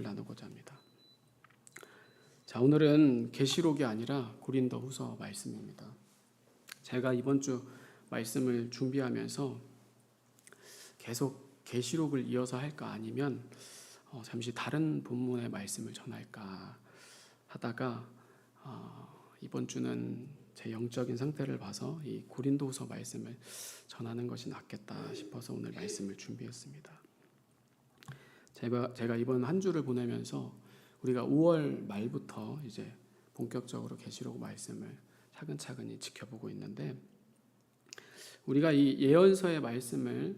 나누고자 합니다. 자, 오늘은 계시록이 아니라 고린도후서 말씀입니다. 제가 이번 주 말씀을 준비하면서 계속 계시록을 이어서 할까 아니면 잠시 다른 본문의 말씀을 전할까 하다가 이번 주는 제 영적인 상태를 봐서 이 고린도후서 말씀을 전하는 것이 낫겠다 싶어서 오늘 말씀을 준비했습니다. 제가 이번 한 주를 보내면서 우리가 5월 말부터 이제 본격적으로 계시록 말씀을 차근차근히 지켜보고 있는데, 우리가 이 예언서의 말씀을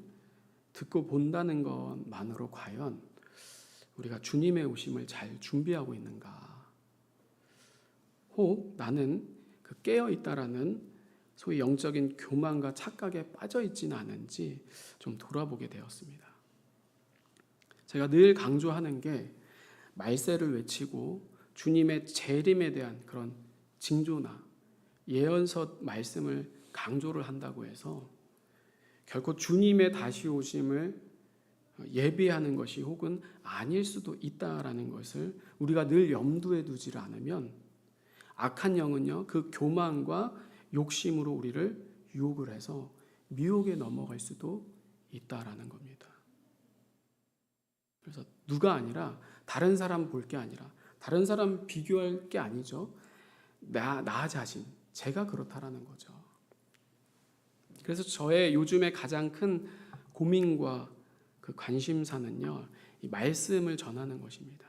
듣고 본다는 것만으로 과연 우리가 주님의 오심을 잘 준비하고 있는가, 혹 나는 그 깨어 있다라는 소위 영적인 교만과 착각에 빠져 있지는 않은지 좀 돌아보게 되었습니다. 제가 늘 강조하는 게 말세를 외치고 주님의 재림에 대한 그런 징조나 예언서 말씀을 강조를 한다고 해서 결코 주님의 다시 오심을 예비하는 것이 혹은 아닐 수도 있다라는 것을 우리가 늘 염두에 두지 않으면 악한 영은요, 그 교만과 욕심으로 우리를 유혹을 해서 미혹에 넘어갈 수도 있다라는 겁니다. 그래서 누가 아니라 다른 사람 볼 게 아니라 다른 사람 비교할 게 아니죠. 나 자신, 제가 그렇다라는 거죠. 그래서 저의 요즘에 가장 큰 고민과 그 관심사는요, 이 말씀을 전하는 것입니다.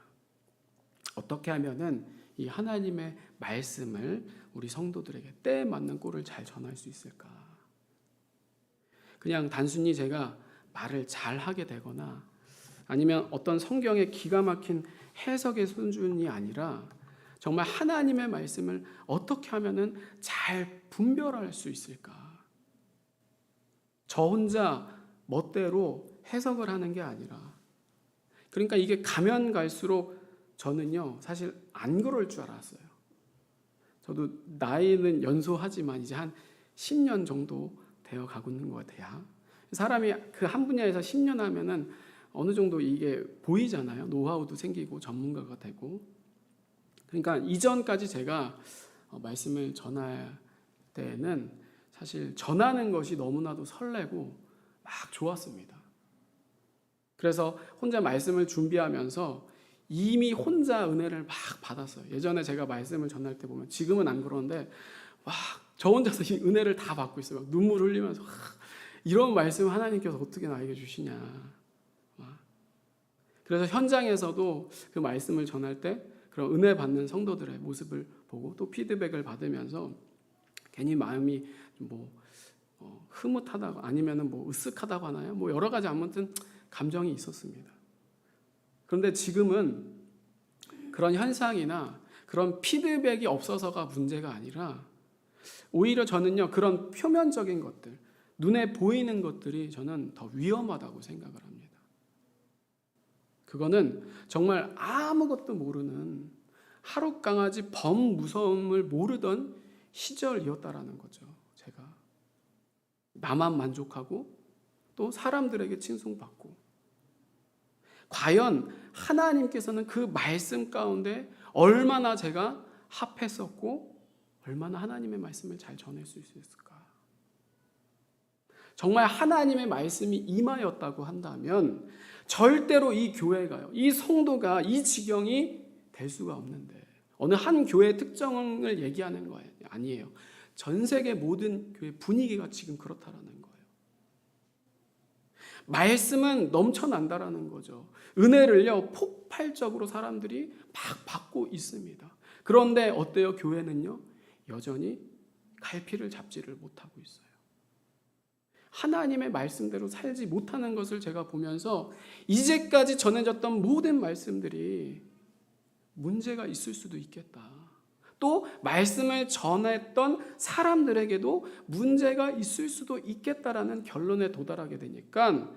어떻게 하면은 이 하나님의 말씀을 우리 성도들에게 때에 맞는 꼴을 잘 전할 수 있을까? 그냥 단순히 제가 말을 잘 하게 되거나 아니면 어떤 성경의 기가 막힌 해석의 수준이 아니라 정말 하나님의 말씀을 어떻게 하면은 잘 분별할 수 있을까? 저 혼자 멋대로 해석을 하는 게 아니라, 그러니까 이게 가면 갈수록 저는요 사실 안 그럴 줄 알았어요. 저도 나이는 연소하지만 이제 한 10년 정도 되어 가고 있는 것 같아요. 사람이 그 한 분야에서 10년 하면은 어느 정도 이게 보이잖아요. 노하우도 생기고 전문가가 되고. 그러니까 이전까지 제가 말씀을 전할 때는 사실 전하는 것이 너무나도 설레고 막 좋았습니다. 그래서 혼자 말씀을 준비하면서 이미 혼자 은혜를 막 받았어요. 예전에 제가 말씀을 전할 때 보면, 지금은 안 그러는데 막 저 혼자서 이 은혜를 다 받고 있어요. 막 눈물 흘리면서 이런 말씀 하나님께서 어떻게 나에게 주시냐. 그래서 현장에서도 그 말씀을 전할 때 그런 은혜 받는 성도들의 모습을 보고 또 피드백을 받으면서 괜히 마음이 뭐 흐뭇하다고 아니면은 뭐 으쓱하다고 하나요? 뭐 여러 가지 아무튼 감정이 있었습니다. 그런데 지금은 그런 현상이나 그런 피드백이 없어서가 문제가 아니라 오히려 저는요, 그런 표면적인 것들, 눈에 보이는 것들이 저는 더 위험하다고 생각을 합니다. 그거는 정말 아무것도 모르는 하루 강아지 범무서움을 모르던 시절이었다라는 거죠. 제가 나만 만족하고 또 사람들에게 칭송받고, 과연 하나님께서는 그 말씀 가운데 얼마나 제가 합했었고 얼마나 하나님의 말씀을 잘 전할 수 있을까? 정말 하나님의 말씀이 임하였다고 한다면 절대로 이 교회가요, 이 성도가 이 지경이 될 수가 없는데, 어느 한 교회 특정을 얘기하는 거예요. 아니에요. 전 세계 모든 교회 분위기가 지금 그렇다라는 거예요. 말씀은 넘쳐난다라는 거죠. 은혜를요 폭발적으로 사람들이 막 받고 있습니다. 그런데 어때요? 교회는요 여전히 갈피를 잡지를 못하고 있어요. 하나님의 말씀대로 살지 못하는 것을 제가 보면서 이제까지 전해졌던 모든 말씀들이 문제가 있을 수도 있겠다. 또 말씀을 전했던 사람들에게도 문제가 있을 수도 있겠다라는 결론에 도달하게 되니까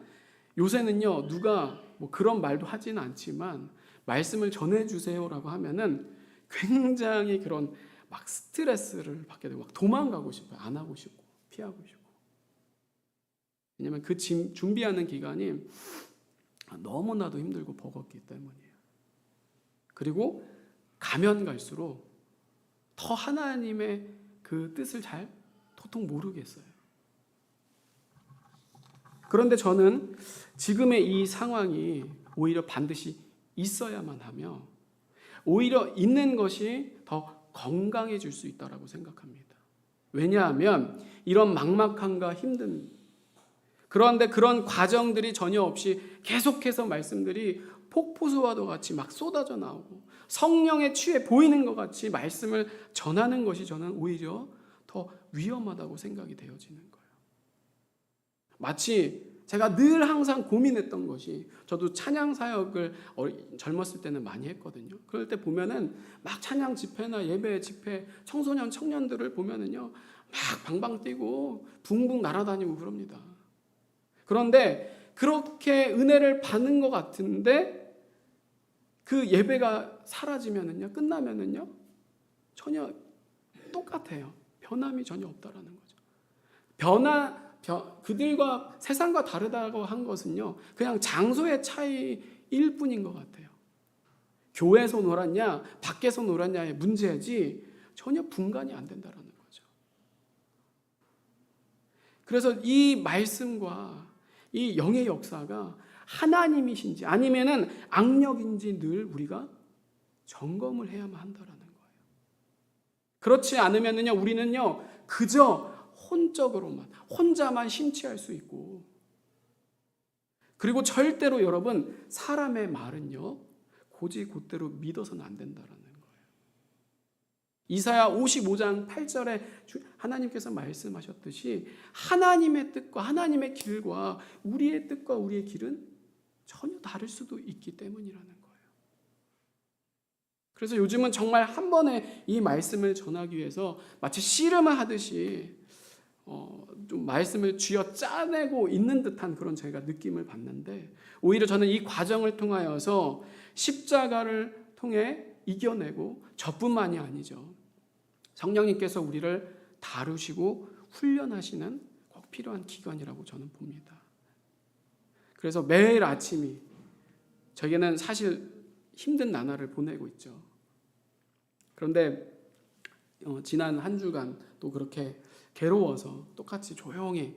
요새는요 누가 뭐 그런 말도 하지는 않지만 말씀을 전해주세요라고 하면은 굉장히 그런 막 스트레스를 받게 되고 막 도망가고 싶어요. 안 하고 싶고 피하고 싶고. 왜냐하면 그 준비하는 기간이 너무나도 힘들고 버겁기 때문이에요. 그리고 가면 갈수록 더 하나님의 그 뜻을 잘 도통 모르겠어요. 그런데 저는 지금의 이 상황이 오히려 반드시 있어야만 하며 오히려 있는 것이 더 건강해질 수 있다고 생각합니다. 왜냐하면 이런 막막함과 힘든, 그런데 그런 과정들이 전혀 없이 계속해서 말씀들이 폭포수와도 같이 막 쏟아져 나오고 성령에 취해 보이는 것 같이 말씀을 전하는 것이 저는 오히려 더 위험하다고 생각이 되어지는 거예요. 마치 제가 늘 항상 고민했던 것이, 저도 찬양 사역을 젊었을 때는 많이 했거든요. 그럴 때 보면은 막 찬양 집회나 예배 집회 청소년 청년들을 보면은요 막 방방 뛰고 붕붕 날아다니고 그럽니다. 그런데 그렇게 은혜를 받는 것 같은데 그 예배가 사라지면은요, 끝나면은요 전혀 똑같아요. 변함이 전혀 없다라는 거죠. 그들과 세상과 다르다고 한 것은요, 그냥 장소의 차이일 뿐인 것 같아요. 교회에서 놀았냐, 밖에서 놀았냐의 문제지 전혀 분간이 안 된다라는 거죠. 그래서 이 말씀과 이 영의 역사가 하나님이신지 아니면은 악력인지 늘 우리가 점검을 해야만 한다라는 거예요. 그렇지 않으면은요, 우리는요 그저 혼자만 심취할 수 있고, 그리고 절대로 여러분 사람의 말은요 곧대로 믿어서는 안 된다라는 거예요. 이사야 55장 8절에 하나님께서 말씀하셨듯이 하나님의 뜻과 하나님의 길과 우리의 뜻과 우리의 길은 전혀 다를 수도 있기 때문이라는 거예요. 그래서 요즘은 정말 한 번에 이 말씀을 전하기 위해서 마치 씨름을 하듯이 좀 말씀을 쥐어 짜내고 있는 듯한 그런 제가 느낌을 받는데, 오히려 저는 이 과정을 통하여서 십자가를 통해 이겨내고, 저뿐만이 아니죠, 성령님께서 우리를 다루시고 훈련하시는 꼭 필요한 기간이라고 저는 봅니다. 그래서 매일 아침이 저에게는 사실 힘든 나날을 보내고 있죠. 그런데 지난 한 주간 또 그렇게 괴로워서 똑같이 조용히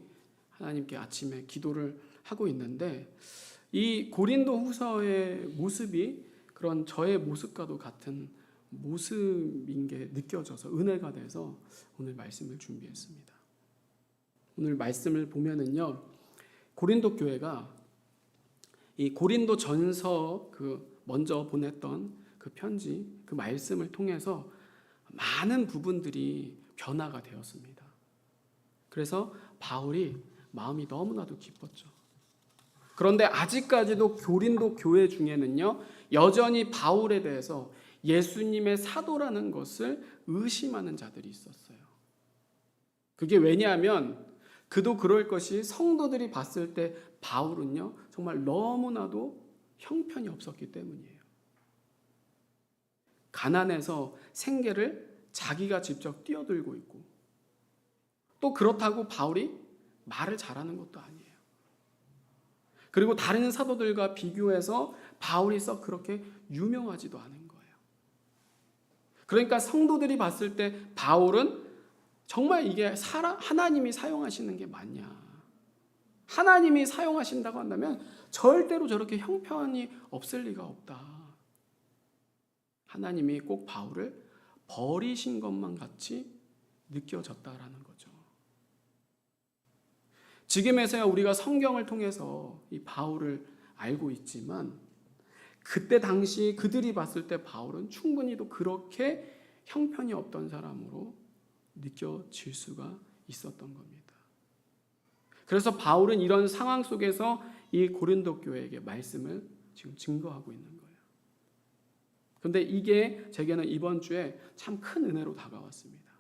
하나님께 아침에 기도를 하고 있는데, 이 고린도 후서의 모습이 그런 저의 모습과도 같은 모습인 게 느껴져서 은혜가 돼서 오늘 말씀을 준비했습니다. 오늘 말씀을 보면은요, 고린도 교회가 이 고린도 전서 먼저 보냈던 그 편지, 그 말씀을 통해서 많은 부분들이 변화가 되었습니다. 그래서 바울이 마음이 너무나도 기뻤죠. 그런데 아직까지도 고린도 교회 중에는요, 여전히 바울에 대해서 예수님의 사도라는 것을 의심하는 자들이 있었어요. 그게 왜냐하면 그도 그럴 것이, 성도들이 봤을 때 바울은요 정말 너무나도 형편이 없었기 때문이에요. 가난해서 생계를 자기가 직접 뛰어들고 있고, 또 그렇다고 바울이 말을 잘하는 것도 아니에요. 그리고 다른 사도들과 비교해서 바울이 썩 그렇게 유명하지도 않은 거예요. 그러니까 성도들이 봤을 때 바울은 정말 이게 하나님이 사용하시는 게 맞냐, 하나님이 사용하신다고 한다면 절대로 저렇게 형편이 없을 리가 없다. 하나님이 꼭 바울을 버리신 것만 같이 느껴졌다라는 거죠. 지금에서야 우리가 성경을 통해서 이 바울을 알고 있지만, 그때 당시 그들이 봤을 때 바울은 충분히도 그렇게 형편이 없던 사람으로 느껴질 수가 있었던 겁니다. 그래서 바울은 이런 상황 속에서 이 고린도 교회에게 말씀을 지금 증거하고 있는 거예요. 그런데 이게 제게는 이번 주에 참 큰 은혜로 다가왔습니다.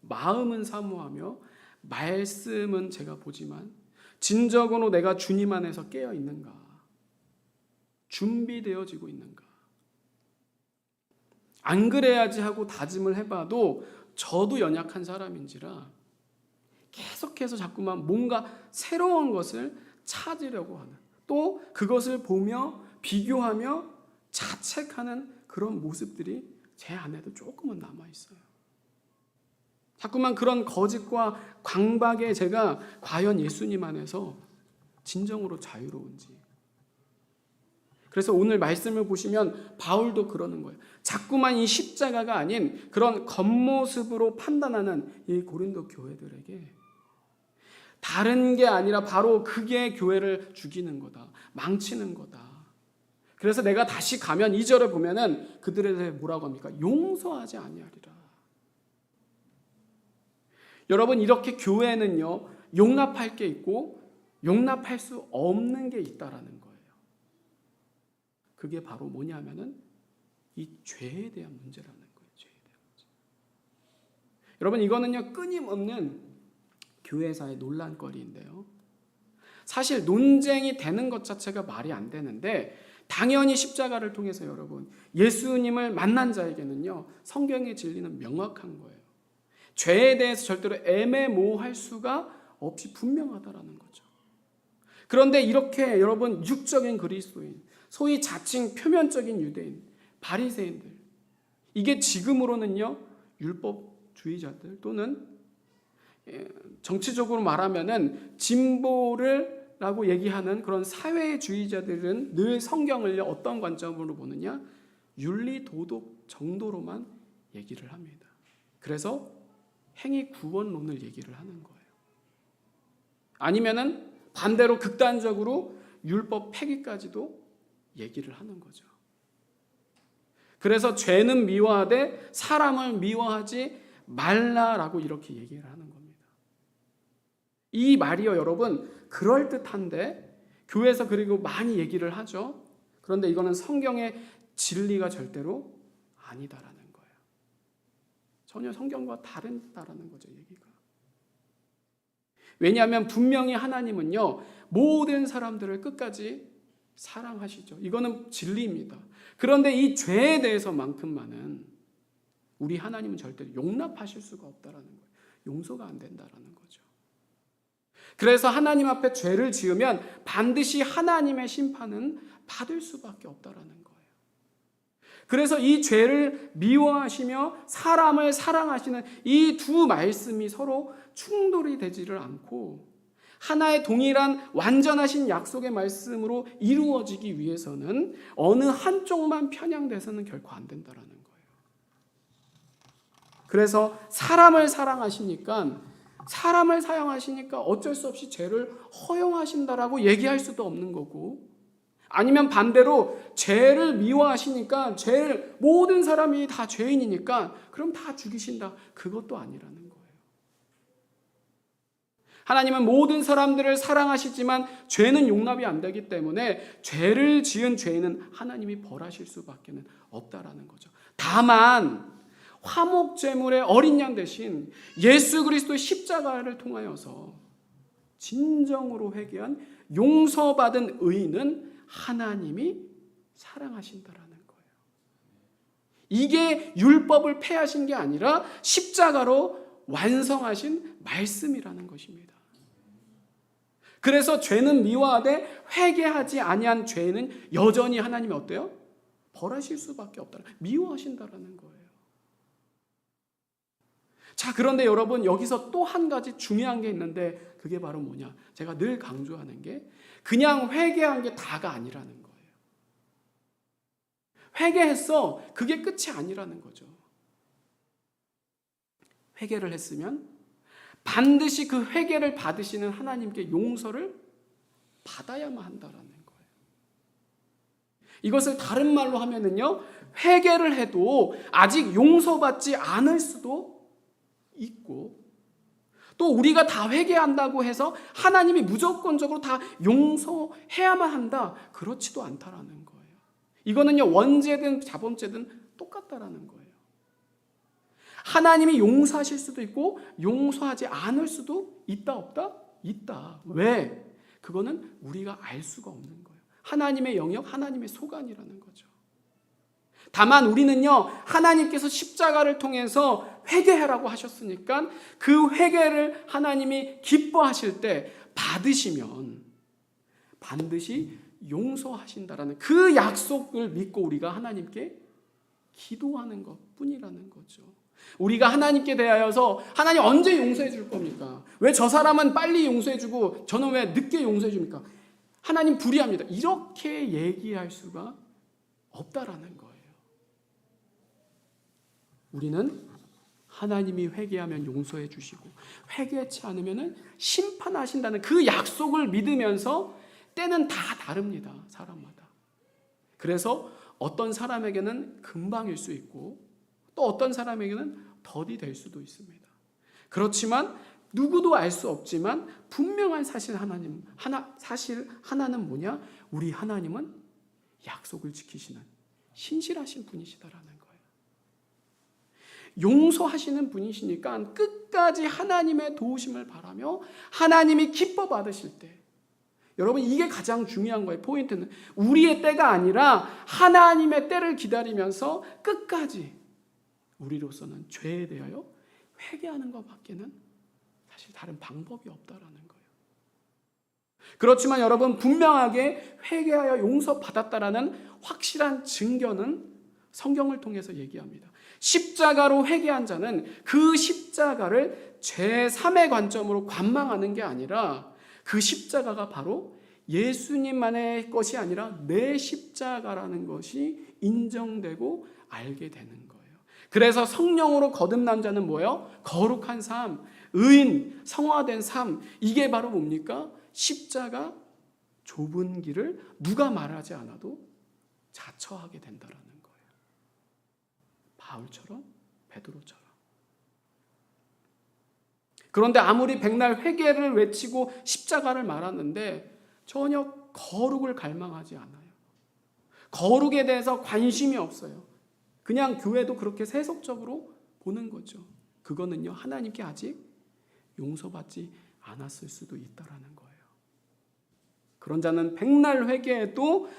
마음은 사모하며 말씀은 제가 보지만 진정으로 내가 주님 안에서 깨어 있는가, 준비되어지고 있는가. 안 그래야지 하고 다짐을 해봐도 저도 연약한 사람인지라 계속해서 자꾸만 뭔가 새로운 것을 찾으려고 하는, 또 그것을 보며 비교하며 자책하는 그런 모습들이 제 안에도 조금은 남아있어요. 자꾸만 그런 거짓과 강박에 제가 과연 예수님 안에서 진정으로 자유로운지. 그래서 오늘 말씀을 보시면 바울도 그러는 거예요. 자꾸만 이 십자가가 아닌 그런 겉모습으로 판단하는 이 고린도 교회들에게 다른 게 아니라 바로 그게 교회를 죽이는 거다. 망치는 거다. 그래서 내가 다시 가면 2절에 보면은 그들에 대해 뭐라고 합니까? 용서하지 아니하리라. 여러분, 이렇게 교회는요, 용납할 게 있고 용납할 수 없는 게 있다라는 거예요. 그게 바로 뭐냐면은 이 죄에 대한 문제라는 거예요. 죄에 대한 문제. 여러분, 이거는요, 끊임없는 교회사의 논란거리인데요. 사실 논쟁이 되는 것 자체가 말이 안 되는데 당연히 십자가를 통해서 여러분 예수님을 만난 자에게는요 성경의 진리는 명확한 거예요. 죄에 대해서 절대로 애매모호할 수가 없이 분명하다라는 거죠. 그런데 이렇게 여러분 육적인 그리스도인, 소위 자칭 표면적인 유대인, 바리새인들, 이게 지금으로는요 율법주의자들 또는 정치적으로 말하면은 진보를라고 얘기하는 그런 사회주의자들은 늘 성경을 어떤 관점으로 보느냐? 윤리 도덕 정도로만 얘기를 합니다. 그래서 행위 구원론을 얘기를 하는 거예요. 아니면은 반대로 극단적으로 율법 폐기까지도 얘기를 하는 거죠. 그래서 죄는 미워하되 사람을 미워하지 말라라고 이렇게 얘기를 하는 겁니다. 이 말이요 여러분 그럴듯한데 교회에서 그리고 많이 얘기를 하죠. 그런데 이거는 성경의 진리가 절대로 아니다라는 거예요. 전혀 성경과 다르다라는 거죠, 얘기가. 왜냐하면 분명히 하나님은요 모든 사람들을 끝까지 사랑하시죠. 이거는 진리입니다. 그런데 이 죄에 대해서만큼만은 우리 하나님은 절대로 용납하실 수가 없다라는 거예요. 용서가 안 된다라는 거죠. 그래서 하나님 앞에 죄를 지으면 반드시 하나님의 심판은 받을 수밖에 없다라는 거예요. 그래서 이 죄를 미워하시며 사람을 사랑하시는 이 두 말씀이 서로 충돌이 되지를 않고 하나의 동일한 완전하신 약속의 말씀으로 이루어지기 위해서는 어느 한쪽만 편향돼서는 결코 안 된다라는 거예요. 그래서 사람을 사랑하시니까 어쩔 수 없이 죄를 허용하신다라고 얘기할 수도 없는 거고, 아니면 반대로 죄를 미워하시니까 모든 사람이 다 죄인이니까 그럼 다 죽이신다. 그것도 아니라는 거예요. 하나님은 모든 사람들을 사랑하시지만 죄는 용납이 안 되기 때문에 죄를 지은 죄인은 하나님이 벌하실 수밖에 없다라는 거죠. 다만 화목제물의 어린 양 대신 예수 그리스도의 십자가를 통하여서 진정으로 회개한 용서받은 의인은 하나님이 사랑하신다라는 거예요. 이게 율법을 폐하신 게 아니라 십자가로 완성하신 말씀이라는 것입니다. 그래서 죄는 미워하되 회개하지 아니한 죄는 여전히 하나님이 어때요? 벌하실 수밖에 없다. 미워하신다라는 거예요. 자, 그런데 여러분 여기서 또 한 가지 중요한 게 있는데 그게 바로 뭐냐? 제가 늘 강조하는 게 그냥 회개한 게 다가 아니라는 거예요. 회개했어. 그게 끝이 아니라는 거죠. 회개를 했으면 반드시 그 회개를 받으시는 하나님께 용서를 받아야만 한다라는 거예요. 이것을 다른 말로 하면은요, 회개를 해도 아직 용서받지 않을 수도 있고, 또 우리가 다 회개한다고 해서 하나님이 무조건적으로 다 용서해야만 한다, 그렇지도 않다라는 거예요. 이거는요 원죄든 자범죄든 똑같다라는 거예요. 하나님이 용서하실 수도 있고 용서하지 않을 수도 있다 없다? 있다. 왜? 그거는 우리가 알 수가 없는 거예요. 하나님의 영역, 하나님의 소관이라는 거죠. 다만 우리는요 하나님께서 십자가를 통해서 회개하라고 하셨으니까 그 회개를 하나님이 기뻐하실 때 받으시면 반드시 용서하신다라는 그 약속을 믿고 우리가 하나님께 기도하는 것뿐이라는 거죠. 우리가 하나님께 대하여서 하나님 언제 용서해 줄 겁니까? 왜 저 사람은 빨리 용서해 주고 저는 왜 늦게 용서해 줍니까? 하나님 불의합니다. 이렇게 얘기할 수가 없다라는 거예요. 우리는 하나님이 회개하면 용서해 주시고 회개치 않으면 심판하신다는 그 약속을 믿으면서 때는 다 다릅니다. 사람마다. 그래서 어떤 사람에게는 금방일 수 있고 또 어떤 사람에게는 더디 될 수도 있습니다. 그렇지만 누구도 알 수 없지만 분명한 사실 사실 하나는 뭐냐? 우리 하나님은 약속을 지키시는 신실하신 분이시다라는 거예요. 용서하시는 분이시니까 끝까지 하나님의 도우심을 바라며 하나님이 기뻐 받으실 때, 여러분 이게 가장 중요한 거예요. 포인트는 우리의 때가 아니라 하나님의 때를 기다리면서 끝까지 우리로서는 죄에 대하여 회개하는 것밖에는 사실 다른 방법이 없다라는 거예요. 그렇지만 여러분 분명하게 회개하여 용서받았다라는 확실한 증거는 성경을 통해서 얘기합니다. 십자가로 회개한 자는 그 십자가를 제3의 관점으로 관망하는 게 아니라 그 십자가가 바로 예수님만의 것이 아니라 내 십자가라는 것이 인정되고 알게 되는 거예요. 그래서 성령으로 거듭난 자는 뭐예요? 거룩한 삶, 의인, 성화된 삶. 이게 바로 뭡니까? 십자가 좁은 길을 누가 말하지 않아도 자처하게 된다라는 거예요. 바울처럼, 베드로처럼. 그런데 아무리 백날 회개를 외치고 십자가를 말하는데 전혀 거룩을 갈망하지 않아요. 거룩에 대해서 관심이 없어요. 그냥 교회도 그렇게 세속적으로 보는 거죠. 그거는요, 하나님께 아직 용서받지 않았을 수도 있다라는 거예요. 그런 자는 백날 회개해도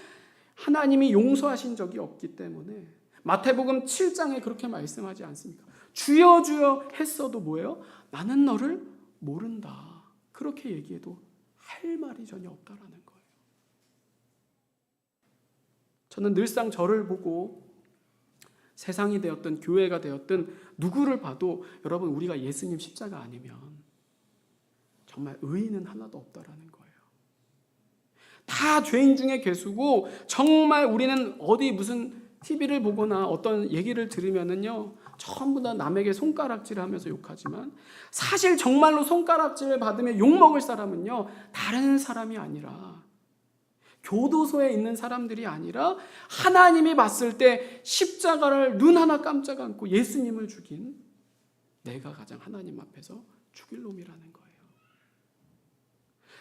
하나님이 용서하신 적이 없기 때문에 마태복음 7장에 그렇게 말씀하지 않습니까? 주여 주여 했어도 뭐예요? 나는 너를 모른다. 그렇게 얘기해도 할 말이 전혀 없다라는 거예요. 저는 늘상 저를 보고 세상이 되었든 교회가 되었든 누구를 봐도 여러분 우리가 예수님 십자가 아니면 정말 의인은 하나도 없다라는 거예요. 다 죄인 중에 괴수고 정말 우리는 어디 무슨 TV를 보거나 어떤 얘기를 들으면은요 전부 다 남에게 손가락질을 하면서 욕하지만 사실 정말로 손가락질을 받으며 욕먹을 사람은요 다른 사람이 아니라 교도소에 있는 사람들이 아니라 하나님이 봤을 때 십자가를 눈 하나 깜짝 않고 예수님을 죽인 내가 가장 하나님 앞에서 죽일 놈이라는 거예요.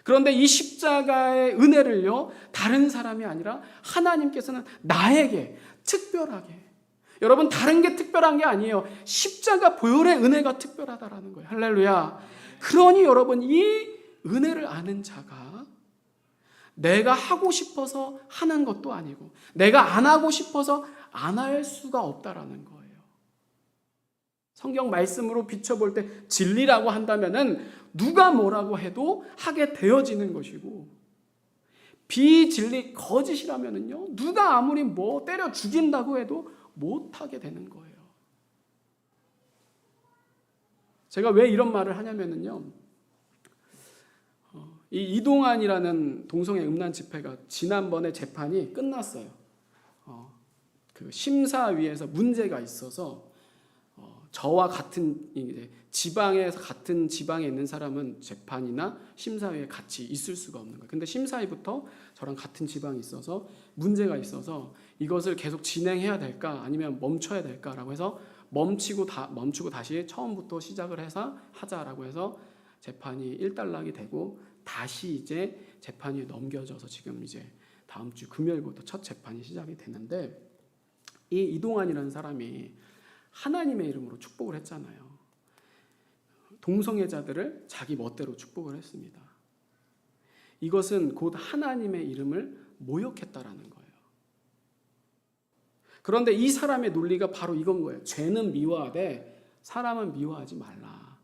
그런데 이 십자가의 은혜를요 다른 사람이 아니라 하나님께서는 나에게 특별하게, 여러분 다른 게 특별한 게 아니에요. 십자가 보혈의 은혜가 특별하다라는 거예요. 할렐루야. 그러니 여러분 이 은혜를 아는 자가 내가 하고 싶어서 하는 것도 아니고 내가 안 하고 싶어서 안 할 수가 없다라는 거예요. 성경 말씀으로 비춰볼 때 진리라고 한다면은 누가 뭐라고 해도 하게 되어지는 것이고 비진리 거짓이라면은요 누가 아무리 뭐 때려 죽인다고 해도 못하게 되는 거예요. 제가 왜 이런 말을 하냐면은요 이 이동환이라는 동성애 음란 집회가 지난번에 재판이 끝났어요. 그 심사위에서 문제가 있어서 저와 같은 이제 지방에서 같은 지방에 있는 사람은 재판이나 심사위에 같이 있을 수가 없는 거예요. 근데 심사위부터 저랑 같은 지방에 있어서 문제가 있어서 이것을 계속 진행해야 될까 아니면 멈춰야 될까라고 해서 멈추고 다시 처음부터 시작을 해서 하자라고 해서 재판이 일단락이 되고 다시 이제 재판이 넘겨져서 지금 이제 다음 주 금요일부터 첫 재판이 시작이 되는데 이 이동환이라는 사람이 하나님의 이름으로 축복을 했잖아요. 동성애자들을 자기 멋대로 축복을 했습니다. 이것은 곧 하나님의 이름을 모욕했다라는 거예요. 그런데 이 사람의 논리가 바로 이건 거예요. 죄는 미워하되 사람은 미워하지 말라.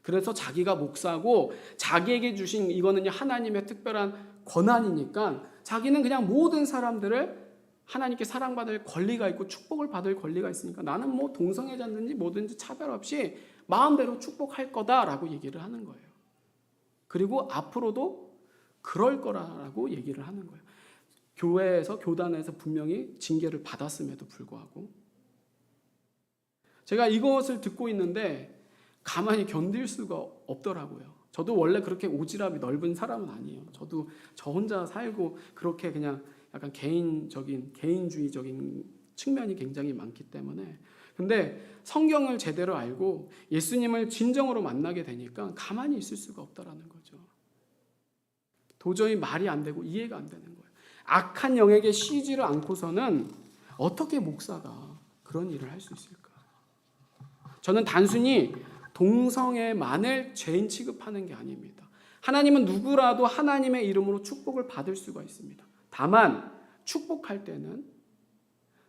그래서 자기가 목사고 자기에게 주신 이거는 하나님의 특별한 권한이니까 자기는 그냥 모든 사람들을 하나님께 사랑받을 권리가 있고 축복을 받을 권리가 있으니까 나는 뭐 동성애자든지 뭐든지 차별 없이 마음대로 축복할 거다라고 얘기를 하는 거예요. 그리고 앞으로도 그럴 거라고 얘기를 하는 거예요. 교회에서 교단에서 분명히 징계를 받았음에도 불구하고 제가 이것을 듣고 있는데 가만히 견딜 수가 없더라고요. 저도 원래 그렇게 오지랖이 넓은 사람은 아니에요. 저도 저 혼자 살고 그렇게 그냥 약간 개인주의적인 측면이 굉장히 많기 때문에 근데 성경을 제대로 알고 예수님을 진정으로 만나게 되니까 가만히 있을 수가 없다라는 거죠. 도저히 말이 안 되고 이해가 안 되는 거예요. 악한 영에게 쉬지를 않고서는 어떻게 목사가 그런 일을 할 수 있을까? 저는 단순히 동성애만을 죄인 취급하는 게 아닙니다. 하나님은 누구라도 하나님의 이름으로 축복을 받을 수가 있습니다. 다만 축복할 때는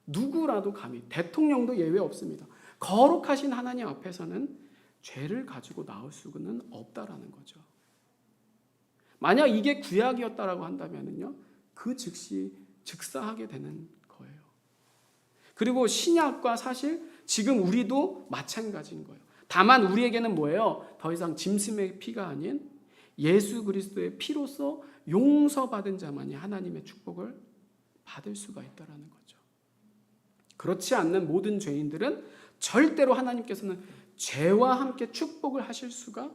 누구라도 감히 대통령도 예외 없습니다. 거룩하신 하나님 앞에서는 죄를 가지고 나올 수는 없다라는 거죠. 만약 이게 구약이었다라고 한다면요, 그 즉시 즉사하게 되는 거예요. 그리고 신약과 사실 지금 우리도 마찬가지인 거예요. 다만 우리에게는 뭐예요? 더 이상 짐승의 피가 아닌 예수 그리스도의 피로서 용서받은 자만이 하나님의 축복을 받을 수가 있다라는 거죠. 그렇지 않는 모든 죄인들은 절대로 하나님께서는 죄와 함께 축복을 하실 수가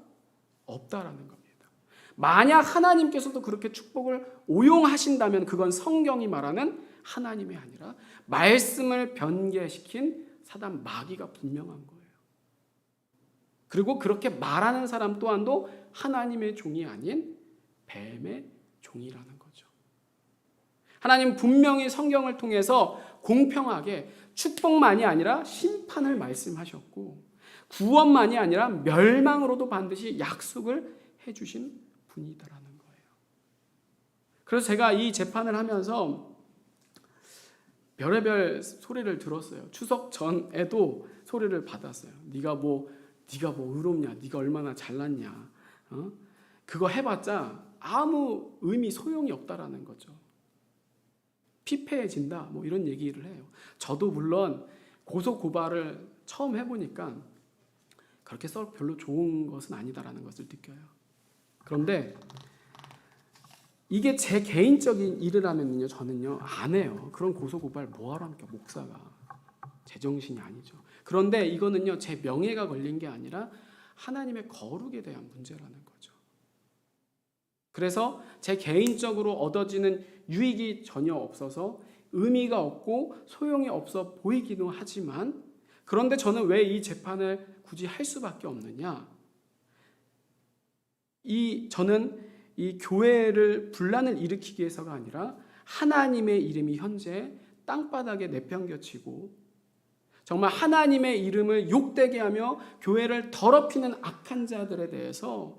없다라는 겁니다. 만약 하나님께서도 그렇게 축복을 오용하신다면 그건 성경이 말하는 하나님이 아니라 말씀을 변개시킨 사단 마귀가 분명한 거예요. 그리고 그렇게 말하는 사람 또한도 하나님의 종이 아닌 뱀의 종이라는 거죠. 하나님 분명히 성경을 통해서 공평하게 축복만이 아니라 심판을 말씀하셨고 구원만이 아니라 멸망으로도 반드시 약속을 해주신 분이다라는 거예요. 그래서 제가 이 재판을 하면서 별의별 소리를 들었어요. 추석 전에도 소리를 받았어요. 네가 뭐 의롭냐? 네가 얼마나 잘났냐? 그거 해봤자 아무 의미 소용이 없다라는 거죠. 피폐해진다. 뭐 이런 얘기를 해요. 저도 물론 고소 고발을 처음 해보니까 그렇게 별로 좋은 것은 아니다라는 것을 느껴요. 그런데 이게 제 개인적인 일이라면요, 저는요 안 해요. 그런 고소 고발 뭐하러 합니까? 목사가 제정신이 아니죠. 그런데 이거는요 제 명예가 걸린 게 아니라 하나님의 거룩에 대한 문제라는 거죠. 그래서 제 개인적으로 얻어지는 유익이 전혀 없어서 의미가 없고 소용이 없어 보이기도 하지만 그런데 저는 왜 이 재판을 굳이 할 수밖에 없느냐? 저는 이 교회를 분란을 일으키기 위해서가 아니라 하나님의 이름이 현재 땅바닥에 내팽겨치고 정말 하나님의 이름을 욕되게 하며 교회를 더럽히는 악한 자들에 대해서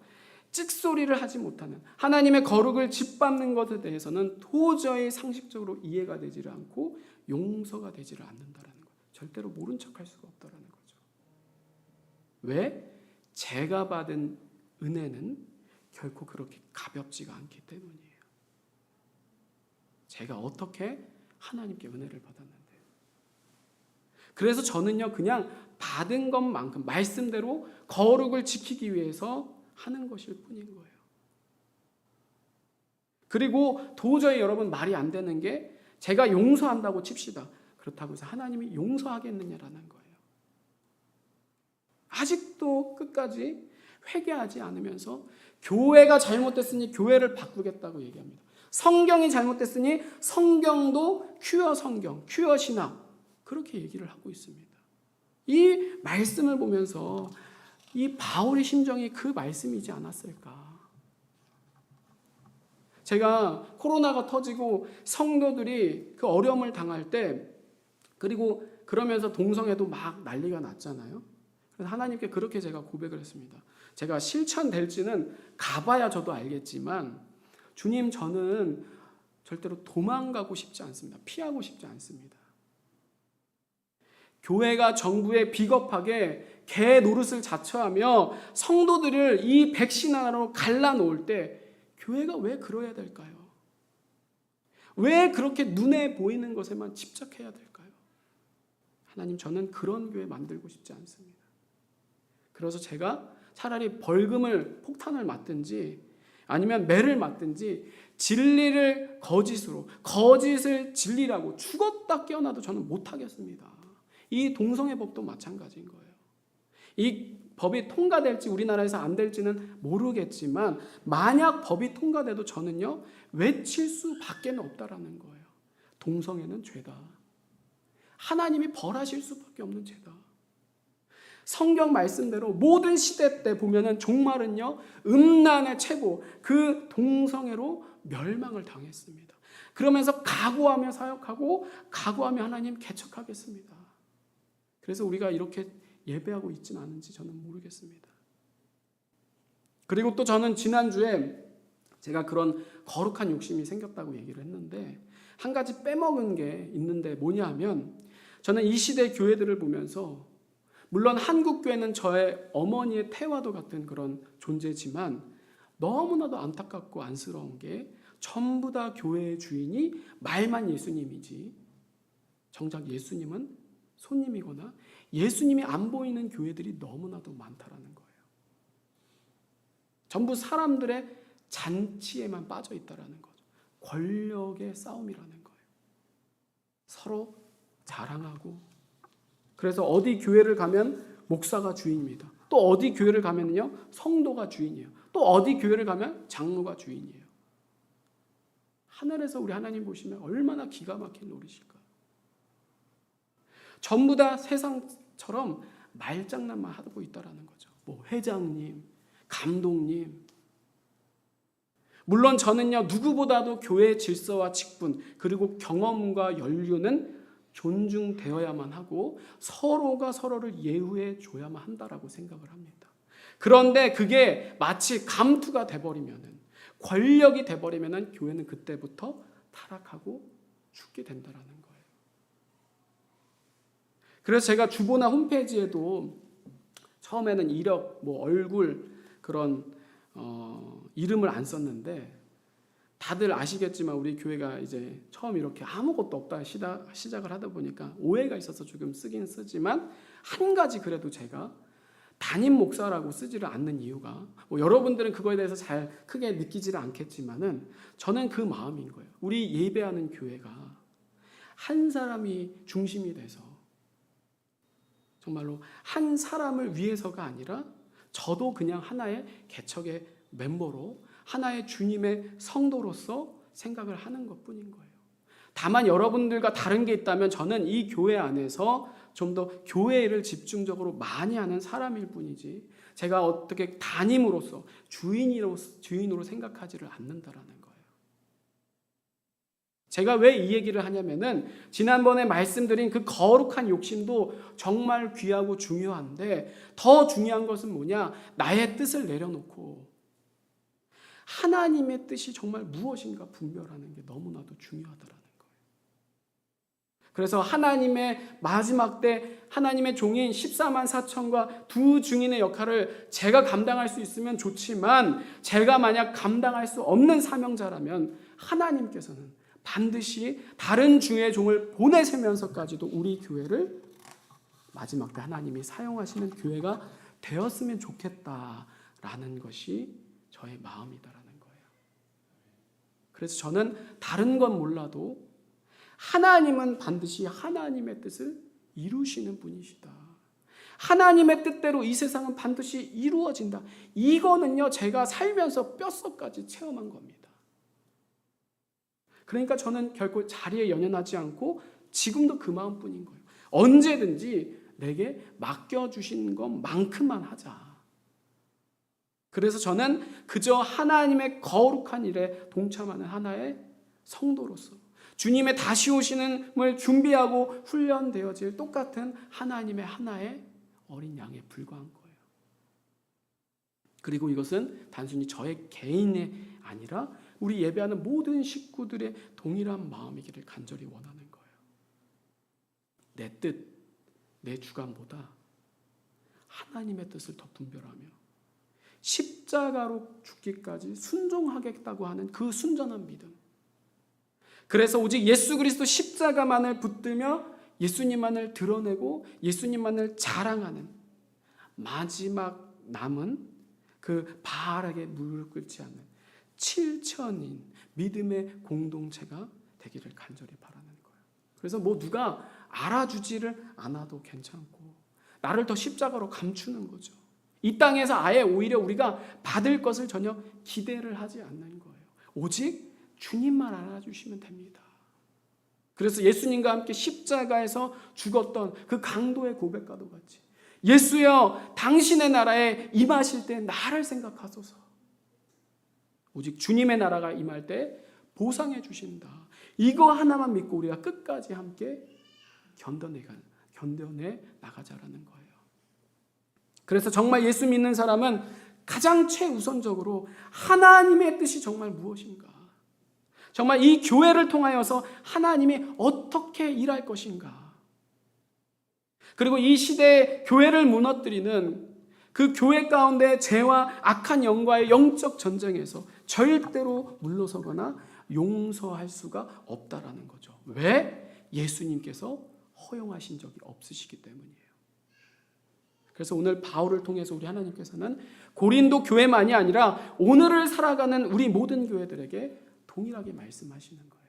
찍소리를 하지 못하는 하나님의 거룩을 짓밟는 것에 대해서는 도저히 상식적으로 이해가 되지를 않고 용서가 되지를 않는다라는 거예요. 절대로 모른 척할 수가 없다라는 거죠. 왜? 제가 받은 은혜는 결코 그렇게 가볍지가 않기 때문이에요. 제가 어떻게 하나님께 은혜를 받았는데. 그래서 저는요 그냥 받은 것만큼 말씀대로 거룩을 지키기 위해서 하는 것일 뿐인 거예요. 그리고 도저히 여러분 말이 안 되는 게 제가 용서한다고 칩시다. 그렇다고 해서 하나님이 용서하겠느냐라는 거예요. 아직도 끝까지 회개하지 않으면서 교회가 잘못됐으니 교회를 바꾸겠다고 얘기합니다. 성경이 잘못됐으니 성경도 큐어 성경, 큐어 신학 그렇게 얘기를 하고 있습니다. 이 말씀을 보면서 이 바울의 심정이 그 말씀이지 않았을까? 제가 코로나가 터지고 성도들이 그 어려움을 당할 때 그리고 그러면서 동성애도 막 난리가 났잖아요. 그래서 하나님께 그렇게 제가 고백을 했습니다. 제가 실천될지는 가봐야 저도 알겠지만 주님 저는 절대로 도망가고 싶지 않습니다. 피하고 싶지 않습니다. 교회가 정부에 비겁하게 개 노릇을 자처하며 성도들을 이 백신 하나로 갈라놓을 때 교회가 왜 그러야 될까요? 왜 그렇게 눈에 보이는 것에만 집착해야 될까요? 하나님, 저는 그런 교회 만들고 싶지 않습니다. 그래서 제가 차라리 벌금을, 폭탄을 맞든지 아니면 매를 맞든지 진리를 거짓으로, 거짓을 진리라고 죽었다 깨어나도 저는 못하겠습니다. 이 동성애 법도 마찬가지인 거예요. 이 법이 통과될지 우리나라에서 안 될지는 모르겠지만 만약 법이 통과돼도 저는요, 외칠 수밖에 없다라는 거예요. 동성애는 죄다. 하나님이 벌하실 수밖에 없는 죄다. 성경 말씀대로 모든 시대 때 보면은 종말은요, 음란의 최고, 그 동성애로 멸망을 당했습니다. 그러면서 각오하며 사역하고 각오하며 하나님 개척하겠습니다. 그래서 우리가 이렇게 예배하고 있지는 않은지 저는 모르겠습니다. 그리고 또 저는 지난주에 제가 그런 거룩한 욕심이 생겼다고 얘기를 했는데 한 가지 빼먹은 게 있는데 뭐냐 하면 저는 이 시대 교회들을 보면서 물론 한국 교회는 저의 어머니의 태와도 같은 그런 존재지만 너무나도 안타깝고 안쓰러운 게 전부 다 교회의 주인이 말만 예수님이지 정작 예수님은 손님이거나 예수님이 안 보이는 교회들이 너무나도 많다라는 거예요. 전부 사람들의 잔치에만 빠져 있다라는 거죠. 권력의 싸움이라는 거예요. 서로 자랑하고 그래서 어디 교회를 가면 목사가 주인입니다. 또 어디 교회를 가면요 성도가 주인이에요. 또 어디 교회를 가면 장로가 주인이에요. 하늘에서 우리 하나님 보시면 얼마나 기가 막힌 노릇일까. 전부 다 세상처럼 말장난만 하고 있다라는 거죠. 뭐 회장님, 감독님. 물론 저는요 누구보다도 교회 질서와 직분 그리고 경험과 연륜은 존중되어야만 하고 서로가 서로를 예우해 줘야만 한다라고 생각을 합니다. 그런데 그게 마치 감투가 돼버리면은 권력이 돼버리면은 교회는 그때부터 타락하고 죽게 된다라는 거예요. 그래서 제가 주보나 홈페이지에도 처음에는 이력, 뭐 얼굴 그런 이름을 안 썼는데 다들 아시겠지만 우리 교회가 이제 처음 이렇게 아무것도 없다 시작을 하다 보니까 오해가 있어서 조금 쓰긴 쓰지만 한 가지 그래도 제가 담임 목사라고 쓰지를 않는 이유가 뭐 여러분들은 그거에 대해서 잘 크게 느끼지를 않겠지만은 저는 그 마음인 거예요. 우리 예배하는 교회가 한 사람이 중심이 돼서 정말로 한 사람을 위해서가 아니라 저도 그냥 하나의 개척의 멤버로 하나의 주님의 성도로서 생각을 하는 것뿐인 거예요. 다만 여러분들과 다른 게 있다면 저는 이 교회 안에서 좀 더 교회를 집중적으로 많이 하는 사람일 뿐이지 제가 어떻게 담임으로서 주인으로 생각하지를 않는다라는 거예요. 제가 왜 이 얘기를 하냐면은 지난번에 말씀드린 그 거룩한 욕심도 정말 귀하고 중요한데 더 중요한 것은 뭐냐? 나의 뜻을 내려놓고 하나님의 뜻이 정말 무엇인가 분별하는 게 너무나도 중요하더라는 거예요. 그래서 하나님의 마지막 때 하나님의 종인 14만 4천과 두 증인의 역할을 제가 감당할 수 있으면 좋지만 제가 만약 감당할 수 없는 사명자라면 하나님께서는 반드시 다른 주의 종을 보내시면서까지도 우리 교회를 마지막 때 하나님이 사용하시는 교회가 되었으면 좋겠다라는 것이 저의 마음이다라는 거예요. 그래서 저는 다른 건 몰라도 하나님은 반드시 하나님의 뜻을 이루시는 분이시다. 하나님의 뜻대로 이 세상은 반드시 이루어진다. 이거는요 제가 살면서 뼛속까지 체험한 겁니다. 그러니까 저는 결코 자리에 연연하지 않고 지금도 그 마음뿐인 거예요. 언제든지 내게 맡겨주신 것만큼만 하자. 그래서 저는 그저 하나님의 거룩한 일에 동참하는 하나의 성도로서 주님의 다시 오시는을 준비하고 훈련되어질 똑같은 하나님의 하나의 어린 양에 불과한 거예요. 그리고 이것은 단순히 저의 개인의 아니라 우리 예배하는 모든 식구들의 동일한 마음이기를 간절히 원하는 거예요. 내 뜻, 내 주관보다 하나님의 뜻을 더 분별하며 십자가로 죽기까지 순종하겠다고 하는 그 순전한 믿음, 그래서 오직 예수 그리스도 십자가만을 붙들며 예수님만을 드러내고 예수님만을 자랑하는 마지막 남은 그 바알에게 무릎을 꿇지 않는 7천인 믿음의 공동체가 되기를 간절히 바라는 거예요. 그래서 뭐 누가 알아주지를 않아도 괜찮고 나를 더 십자가로 감추는 거죠. 이 땅에서 아예 오히려 우리가 받을 것을 전혀 기대를 하지 않는 거예요. 오직 주님만 알아주시면 됩니다. 그래서 예수님과 함께 십자가에서 죽었던 그 강도의 고백과도 같이 예수여 당신의 나라에 임하실 때 나를 생각하소서. 오직 주님의 나라가 임할 때 보상해 주신다. 이거 하나만 믿고 우리가 끝까지 함께 견뎌내 나가자라는 거예요. 그래서 정말 예수 믿는 사람은 가장 최우선적으로 하나님의 뜻이 정말 무엇인가? 정말 이 교회를 통하여서 하나님이 어떻게 일할 것인가? 그리고 이 시대의 교회를 무너뜨리는 그 교회 가운데 죄와 악한 영과의 영적 전쟁에서 절대로 물러서거나 용서할 수가 없다라는 거죠. 왜? 예수님께서 허용하신 적이 없으시기 때문이에요. 그래서 오늘 바울을 통해서 우리 하나님께서는 고린도 교회만이 아니라 오늘을 살아가는 우리 모든 교회들에게 동일하게 말씀하시는 거예요.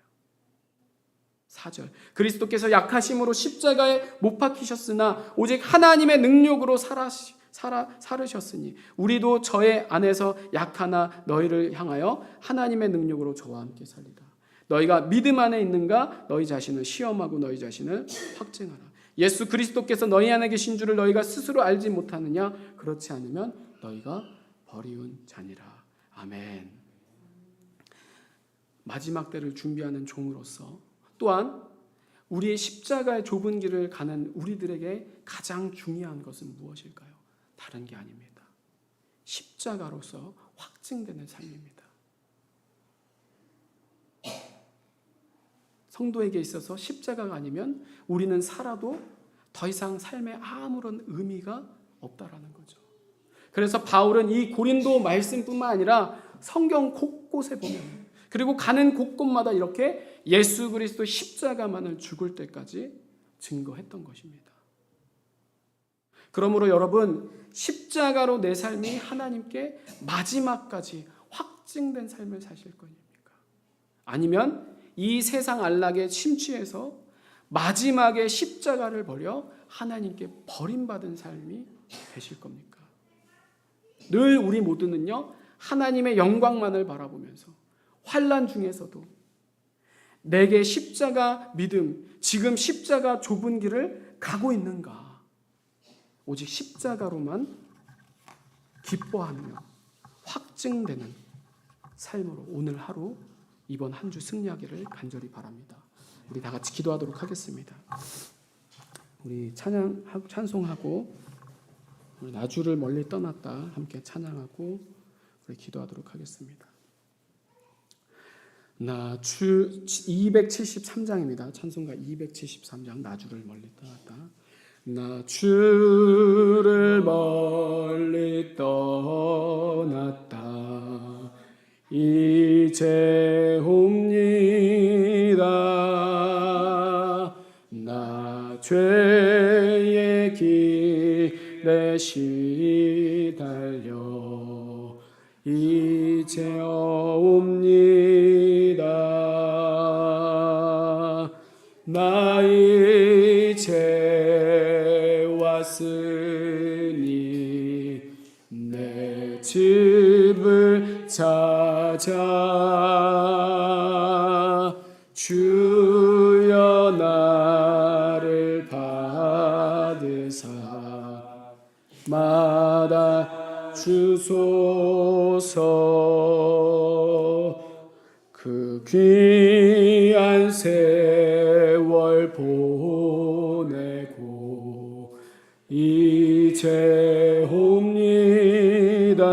4절 그리스도께서 약하심으로 십자가에 못 박히셨으나 오직 하나님의 능력으로 살으셨으니 우리도 저의 안에서 약하나 너희를 향하여 하나님의 능력으로 저와 함께 살리라. 너희가 믿음 안에 있는가? 너희 자신을 시험하고 너희 자신을 확증하라. 예수 그리스도께서 너희 안에 계신 줄을 너희가 스스로 알지 못하느냐? 그렇지 않으면 너희가 버리운 자니라. 아멘. 마지막 때를 준비하는 종으로서 또한 우리의 십자가의 좁은 길을 가는 우리들에게 가장 중요한 것은 무엇일까요? 다른 게 아닙니다. 십자가로서 확증되는 삶입니다. 성도에게 있어서 십자가가 아니면 우리는 살아도 더 이상 삶에 아무런 의미가 없다라는 거죠. 그래서 바울은 이 고린도 말씀뿐만 아니라 성경 곳곳에 보면 그리고 가는 곳곳마다 이렇게 예수 그리스도 십자가만을 죽을 때까지 증거했던 것입니다. 그러므로 여러분 십자가로 내 삶이 하나님께 마지막까지 확증된 삶을 사실 겁니까? 아니면 이 세상 안락에 침취해서 마지막에 십자가를 버려 하나님께 버림받은 삶이 되실 겁니까? 늘 우리 모두는요 하나님의 영광만을 바라보면서 환난 중에서도 내게 십자가 믿음, 지금 십자가 좁은 길을 가고 있는가? 오직 십자가로만 기뻐하며 확증되는 삶으로 오늘 하루 이번 한 주 승리하기를 간절히 바랍니다. 우리 다 같이 기도하도록 하겠습니다. 우리 찬송하고 우리 나주를 멀리 떠났다 함께 찬양하고 우리 기도하도록 하겠습니다. 나주 273장입니다. 찬송가 273장 나주를 멀리 떠났다. 나주를 멀리 떠났다 이제 옵니다. 나 죄의 길에 시달려 이제 옵니다. 나 이제 왔으니 내 집을 찾아 주여 나를 받으사 마다 주소서. 그 귀한 세월 보내고 이제 옵니다.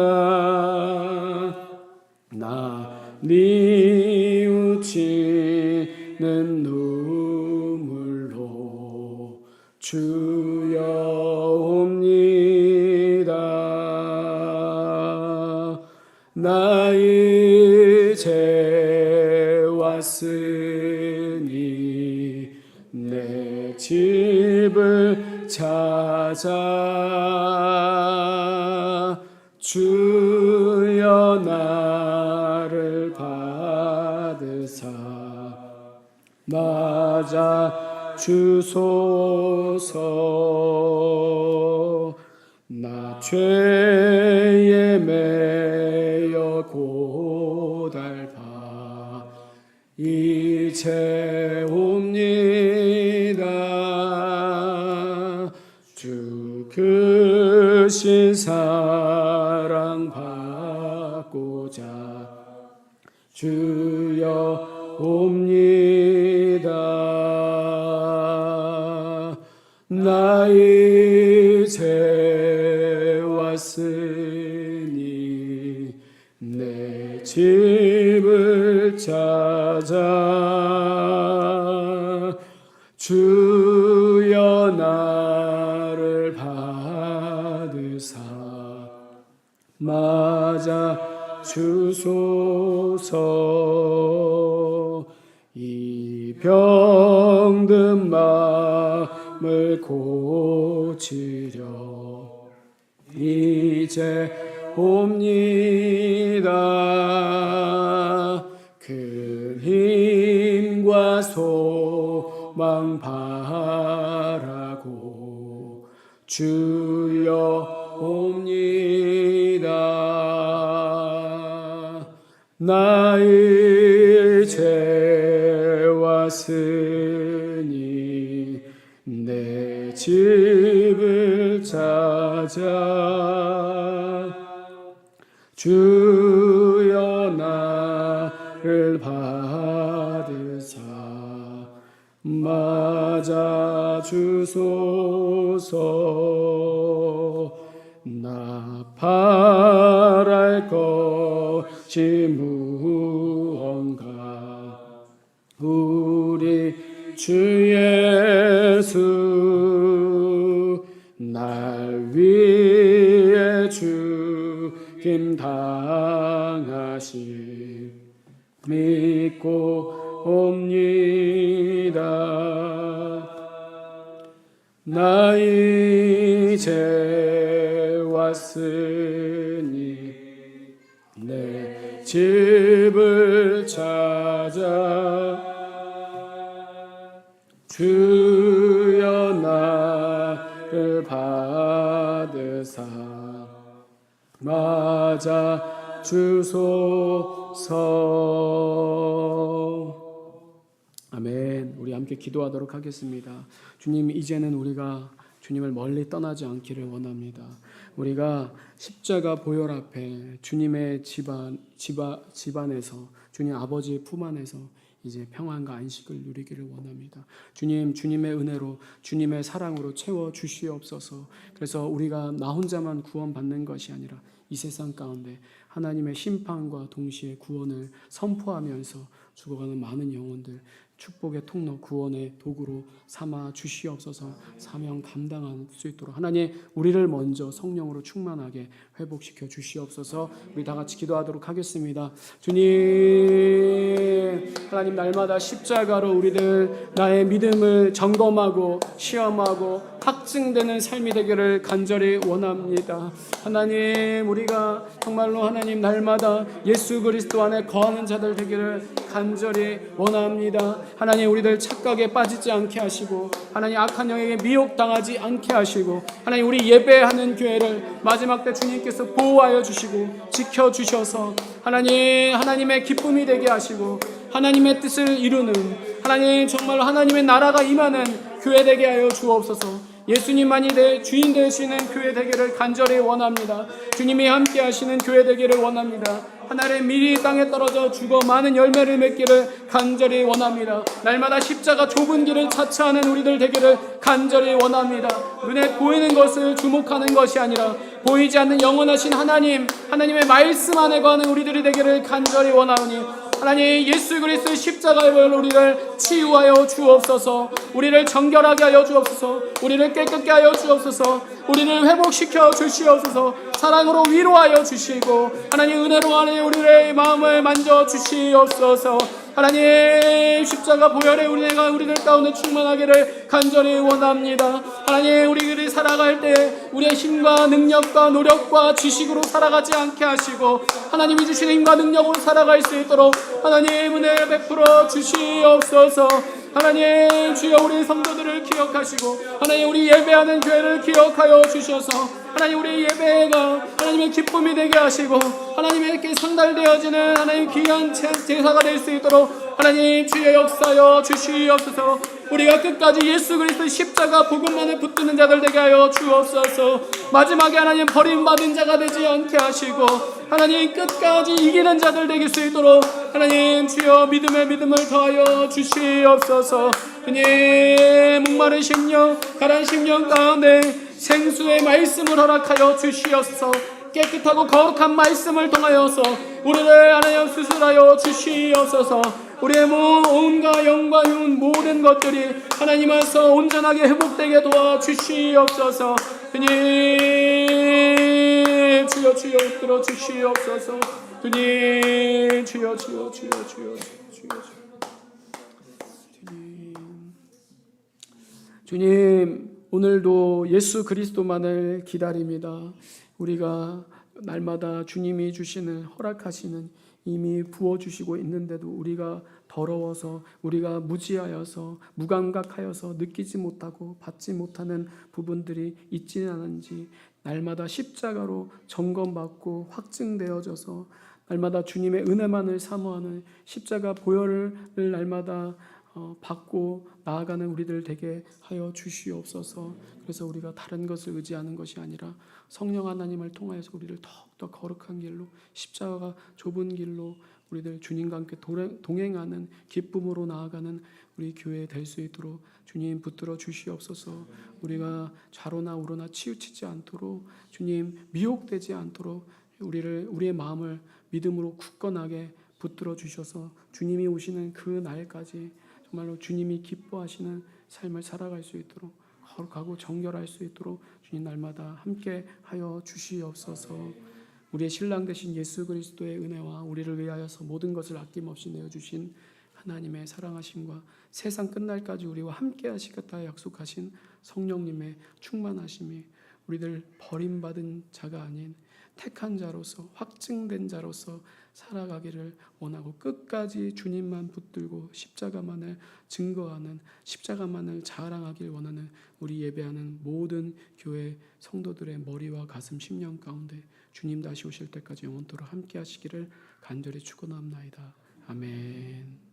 나 뉘우치는 눈물로 주여 옵니다. 나 이제 왔으니 집을 찾아 주여 나를 받으사 맞아 주소서. 나 죄에 매여 고달파 이제 옵니다. 주 크신 사랑 받고자 주여 옵니다. 나 이제 왔으니 내 집을 찾아 주여 나를 받으사 맞아 주소서. 이 병든 마음을 고치려 이제 옵니다. 큰 힘과 소망 바라고 주여 옵니다. 나 이제 왔으니 내 집을 찾아 주여 나를 받으사 맞아 주소서. 나 바랄 것이 무언가 우리 주 예수 날 위해 죽임 당하심 믿고 옵니다. 나 이제 왔으니 내 집을 찾아 주여 나를 받으사 맞아 주소서. 아멘. 우리 함께 기도하도록 하겠습니다. 주님, 이제는 우리가 주님을 멀리 떠나지 않기를 원합니다. 우리가 십자가 보혈 앞에 주님의 집안에서 주님 아버지의 품 안에서 이제 평안과 안식을 누리기를 원합니다. 주님, 주님의 은혜로 주님의 사랑으로 채워 주시옵소서. 그래서 우리가 나 혼자만 구원받는 것이 아니라 이 세상 가운데 하나님의 심판과 동시에 구원을 선포하면서 죽어가는 많은 영혼들 축복의 통로, 구원의 도구로 삼아 주시옵소서. 사명 감당할 수 있도록 하나님, 우리를 먼저 성령으로 충만하게 회복시켜 주시옵소서. 우리 다 같이 기도하도록 하겠습니다. 주님, 하나님, 날마다 십자가로 우리들 나의 믿음을 점검하고 시험하고 확증되는 삶이 되기를 간절히 원합니다. 하나님, 우리가 정말로 하나님 날마다 예수 그리스도 안에 거하는 자들 되기를 간절히 원합니다. 하나님, 우리들 착각에 빠지지 않게 하시고 하나님 악한 영에게 미혹당하지 않게 하시고 하나님, 우리 예배하는 교회를 마지막 때 주님께서 보호하여 주시고 지켜주셔서 하나님의 기쁨이 되게 하시고 하나님의 뜻을 이루는 하나님, 정말 하나님의 나라가 임하는 교회 되게 하여 주옵소서. 예수님만이 주인 되시는 교회 되기를 간절히 원합니다. 주님이 함께 하시는 교회 되기를 원합니다. 하나님의 미리 땅에 떨어져 죽어 많은 열매를 맺기를 간절히 원합니다. 날마다 십자가 좁은 길을 자처하는 우리들 되기를 간절히 원합니다. 눈에 보이는 것을 주목하는 것이 아니라 보이지 않는 영원하신 하나님의 말씀 안에 거하는 우리들이 되기를 간절히 원하오니 하나님, 예수 그리스도의 십자가의 보혈로 우리를 치유하여 주옵소서. 우리를 정결하게 하여 주옵소서. 우리를 깨끗게 하여 주옵소서. 우리를 회복시켜 주시옵소서. 사랑으로 위로하여 주시고 하나님, 은혜로 하나님 우리의 마음을 만져 주시옵소서. 하나님 십자가 보혈의 은혜가 우리들 가운데 충만하기를 간절히 원합니다. 하나님 우리들이 살아갈 때 우리의 힘과 능력과 노력과 지식으로 살아가지 않게 하시고 하나님이 주신 힘과 능력으로 살아갈 수 있도록 하나님 은혜를 베풀어 주시옵소서. 하나님 주여 우리 성도들을 기억하시고 하나님 우리 예배하는 교회를 기억하여 주셔서 하나님 우리 예배가 하나님의 기쁨이 되게 하시고 하나님에게 상달되어지는 하나님 귀한 제사가 될 수 있도록 하나님 주여 역사여 주시옵소서. 우리가 끝까지 예수 그리스도의 십자가 복음만을 붙드는 자들 되게 하여 주옵소서. 마지막에 하나님 버림받은 자가 되지 않게 하시고 하나님 끝까지 이기는 자들 되길 수 있도록 하나님 주여 믿음의 믿음을 더하여 주시옵소서. 주님 목마른 심령 가란 심령 가운데 생수의 말씀을 허락하여 주시옵소서. 깨끗하고 거룩한 말씀을 통하여서 우리를 하나님 수술하여 주시옵소서. 우리의 온과 영과 흉 모든 것들이 하나님 안에서 온전하게 회복되게 도와주시옵소서. 주님 주여 주여 이끌어 주시옵소서. 주님 주여 주여 주여 주여 주여 주님 오늘도 예수 그리스도만을 기다립니다. 우리가 날마다 주님이 주시는 허락하시는 이미 부어주시고 있는데도 우리가 더러워서 우리가 무지하여서 무감각하여서 느끼지 못하고 받지 못하는 부분들이 있지는 않은지 날마다 십자가로 점검받고 확증되어져서 날마다 주님의 은혜만을 사모하는 십자가 보혈을 날마다 받고 나아가는 우리들 되게 하여 주시옵소서. 그래서 우리가 다른 것을 의지하는 것이 아니라 성령 하나님을 통하여서 우리를 더욱더 거룩한 길로 십자가가 좁은 길로 우리들 주님과 함께 동행하는 기쁨으로 나아가는 우리 교회 될 수 있도록 주님 붙들어 주시옵소서. 우리가 좌로나 우로나 치우치지 않도록 주님 미혹되지 않도록 우리의 마음을 믿음으로 굳건하게 붙들어 주셔서 주님이 오시는 그 날까지 정말로 주님이 기뻐하시는 삶을 살아갈 수 있도록 거룩하고 정결할 수 있도록 주님 날마다 함께 하여 주시옵소서. 우리의 신랑 되신 예수 그리스도의 은혜와 우리를 위하여서 모든 것을 아낌없이 내어주신 하나님의 사랑하심과 세상 끝날까지 우리와 함께 하시겠다 약속하신 성령님의 충만하심이 우리들 버림받은 자가 아닌 택한 자로서 확증된 자로서 살아가기를 원하고 끝까지 주님만 붙들고 십자가만을 증거하는 십자가만을 자랑하길 원하는 우리 예배하는 모든 교회 성도들의 머리와 가슴 심령 가운데 주님 다시 오실 때까지 영원토록 함께 하시기를 간절히 축원합나이다. 아멘.